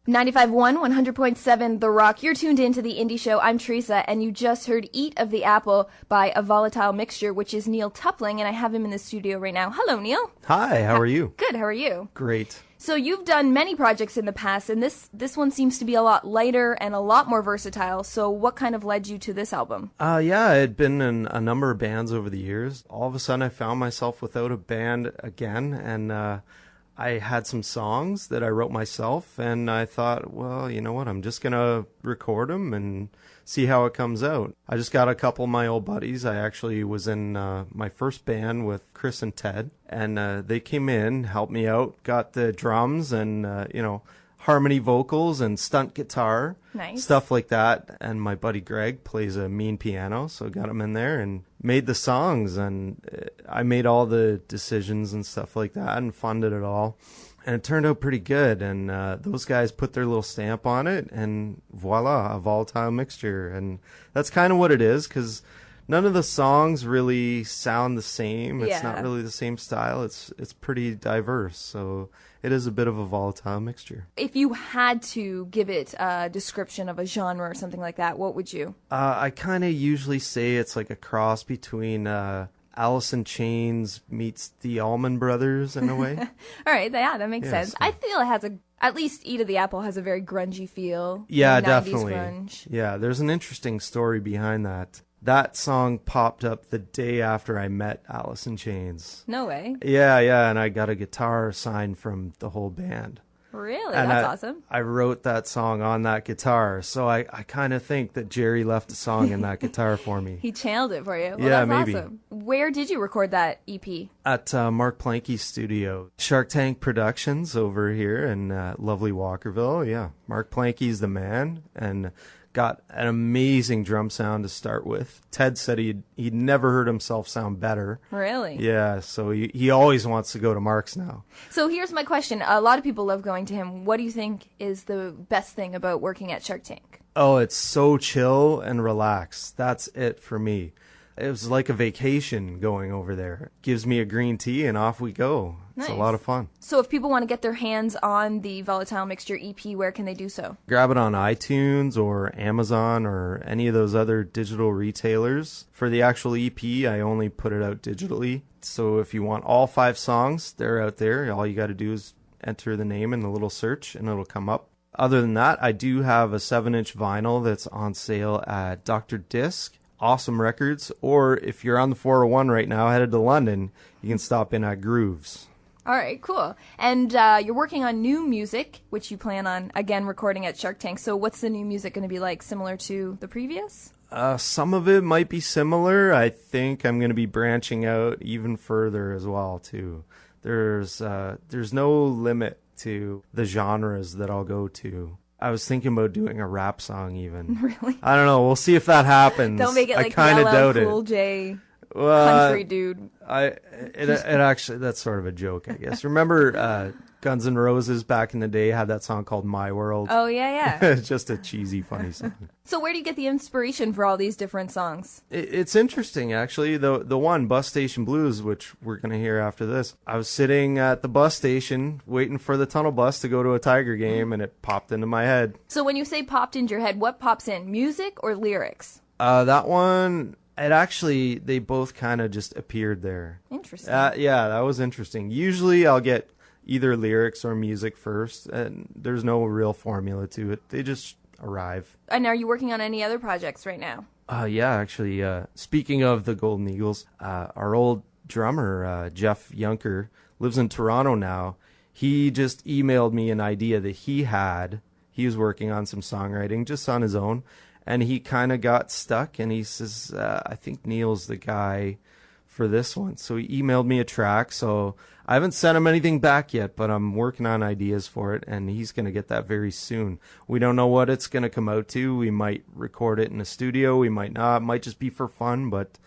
95.1, 100.7 The Rock. You're tuned into the Indie Show. I'm Theresa, and you just heard Eat of the Apple by A Volatile Mixture, which is Neil Tupling, and I have him in the studio right now. Hello, Neil. Hi, how are you? Good, how are you? Great. So you've done many projects in the past, and this one seems to be a lot lighter and a lot more versatile. So what kind of led you to this album? Yeah, I had been in a number of bands over the years. All of a sudden, I found myself without a band again, and I had some songs that I wrote myself, and I thought, well, you know what, I'm just going to record them and see how it comes out. I just got a couple of my old buddies. I actually was in my first band with Chris and Ted, and they came in, helped me out, got the drums and, harmony vocals and stunt guitar, nice stuff like that. And my buddy Greg plays a mean piano, so got him in there and made the songs, and I made all the decisions and stuff like that and funded it all. And it turned out pretty good, and those guys put their little stamp on it, and voila, a volatile mixture. And that's kind of what it is, because none of the songs really sound the same. It's not really the same style. It's pretty diverse, so it is a bit of a volatile mixture. If you had to give it a description of a genre or something like that, what would you? I kind of usually say it's like a cross between Alice in Chains meets the Allman Brothers in a way. All right, yeah, that makes sense. So I feel it has at least Eat of the Apple has a very grungy feel. Yeah, 90s definitely. Grunge. Yeah, there's an interesting story behind that. That song popped up the day after I met Alice in Chains. No way. Yeah, and I got a guitar signed from the whole band. Really? And That's awesome. I wrote that song on that guitar, so I kind of think that Jerry left a song in that guitar for me. He channeled it for you. Well, Yeah, that's maybe. awesome. Where did you record that EP? At Mark Planke's studio, Shark Tank Productions over here in lovely Walkerville. Yeah, Mark Planke's the man, and got an amazing drum sound to start with. Ted said he'd never heard himself sound better. Really? Yeah, so he always wants to go to Mark's now. So here's my question. A lot of people love going to him. What do you think is the best thing about working at Shark Tank? Oh, it's so chill and relaxed. That's it for me. It was like a vacation going over there. Gives me a green tea and off we go. It's Nice. a lot of fun. So if people want to get their hands on the Volatile Mixture EP, where can they do so? Grab it on iTunes or Amazon or any of those other digital retailers. For the actual EP, I only put it out digitally. So if you want all 5 songs, they're out there. All you got to do is enter the name in the little search and it'll come up. Other than that, I do have a 7-inch vinyl that's on sale at Dr. Disc. Awesome Records, or if you're on the 401 right now headed to London, you can stop in at Grooves. All right, cool. And you're working on new music, which you plan on, again, recording at Shark Tank. So what's the new music going to be like, similar to the previous? Some of it might be similar. I think I'm going to be branching out even further as well, too. There's no limit to the genres that I'll go to. I was thinking about doing a rap song even. Really? I don't know. We'll see if that happens. Don't make it like I kinda Yellow doubt Cool it. J Well, country dude. It actually, that's sort of a joke, I guess. Remember Guns N' Roses back in the day had that song called My World? Oh, yeah. It's just a cheesy, funny song. So where do you get the inspiration for all these different songs? It's interesting, actually. The one, Bus Station Blues, which we're going to hear after this, I was sitting at the bus station waiting for the tunnel bus to go to a Tiger game, and it popped into my head. So when you say popped into your head, what pops in? Music or lyrics? That one, they both kind of just appeared there. Interesting. Yeah, that was interesting. Usually I'll get either lyrics or music first, and there's no real formula to it. They just arrive. And are you working on any other projects right now? Yeah, actually, speaking of the Golden Eagles, our old drummer, Jeff Yunker, lives in Toronto now. He just emailed me an idea that he had. He was working on some songwriting just on his own, and he kind of got stuck, and he says, I think Neil's the guy for this one. So he emailed me a track, so I haven't sent him anything back yet, but I'm working on ideas for it, and he's going to get that very soon. We don't know what it's going to come out to. We might record it in a studio. We might not. It might just be for fun, but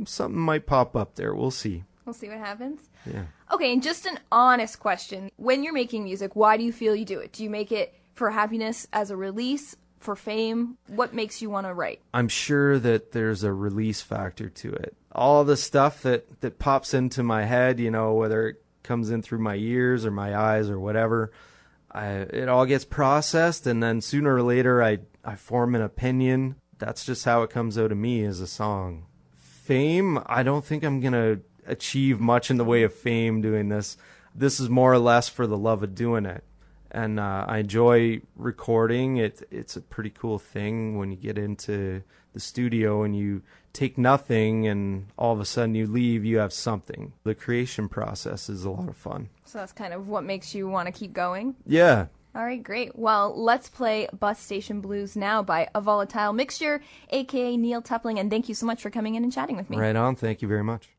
something might pop up there. We'll see. We'll see what happens. Yeah. Okay, and just an honest question. When you're making music, why do you feel you do it? Do you make it for happiness as a release, for fame? What makes you want to write? I'm sure that there's a release factor to it. All the stuff that pops into my head, whether it comes in through my ears or my eyes or whatever, it all gets processed, and then sooner or later I form an opinion. That's just how it comes out of me as a song. Fame, I don't think I'm going to achieve much in the way of fame doing this. This is more or less for the love of doing it. And I enjoy recording. It's a pretty cool thing when you get into the studio and you take nothing and all of a sudden you leave, you have something. The creation process is a lot of fun. So that's kind of what makes you want to keep going? Yeah. All right, great. Well, let's play Bus Station Blues now by A Volatile Mixture, a.k.a. Neil Tupling, and thank you so much for coming in and chatting with me. Right on. Thank you very much.